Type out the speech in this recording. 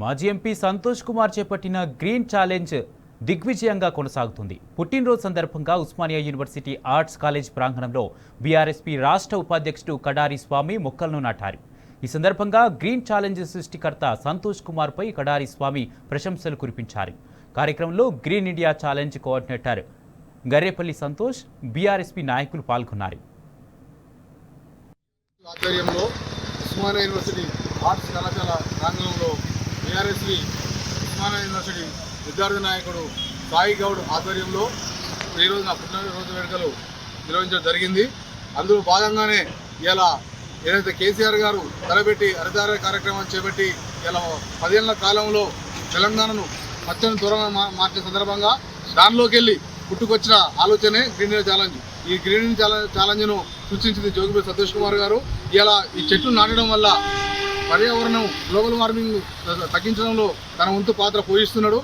మాజీ ఎంపీ సంతోష్ కుమార్ చేపట్టిన green challenge దిగ్విజయంగా కొనసాగుతుంది. పుట్టినరోజు సందర్భంగా ఉస్మానియా యూనివర్సిటీ ఆర్ట్స్ కాలేజ్ ప్రాంగణంలో బీఆర్ఎస్పీ రాష్ట్ర ఉపాధ్యక్షుడు కడారి స్వామి మొక్కలను నాటారు. ఈ సందర్భంగా గ్రీన్ ఛాలెంజ్ సృష్టికర్త సంతోష్ కుమార్పై కడారి స్వామి ప్రశంసలు కురిపించారు. కార్యక్రమంలో green India challenge coordinator Garrepalli Santosh, BRSP నాయకులు పాల్గొన్నారు. ఆధ్వర్యంలో ఉస్మానియా యూనివర్సిటీ ఆర్ట్స్ కళాశాల ప్రాంగణంలో బీఆర్ఎస్పీ ఉస్మానియా యూనివర్సిటీ విద్యార్థి నాయకుడు సాయి గౌడ్ ఆధ్వర్యంలో ఈరోజు నా పుట్టినరోజు వేడుకలు నిర్వహించడం జరిగింది. అందులో భాగంగానే ఇలా ఏదైతే కేసీఆర్ గారు తలపెట్టి హరితహార కార్యక్రమాన్ని చేపట్టి ఇలా 10 ఏళ్ల కాలంలో తెలంగాణను పచ్చని దూరంగా మార్చిన సందర్భంగా దానిలోకి వెళ్ళి పుట్టుకొచ్చిన ఆలోచనే గ్రీన్ ఇండియా ఛాలెంజ్. ఈ గ్రీన్ ఇండియా ఛాలెంజ్ను సృష్టించింది జోగిపల్లి సంతోష్ కుమార్ గారు. ఇలా ఈ చెట్లు నాటడం వల్ల పర్యావరణం గ్లోబల్ వార్మింగ్ తగ్గించడంలో తన వంతు పాత్ర పోషిస్తున్నాడు.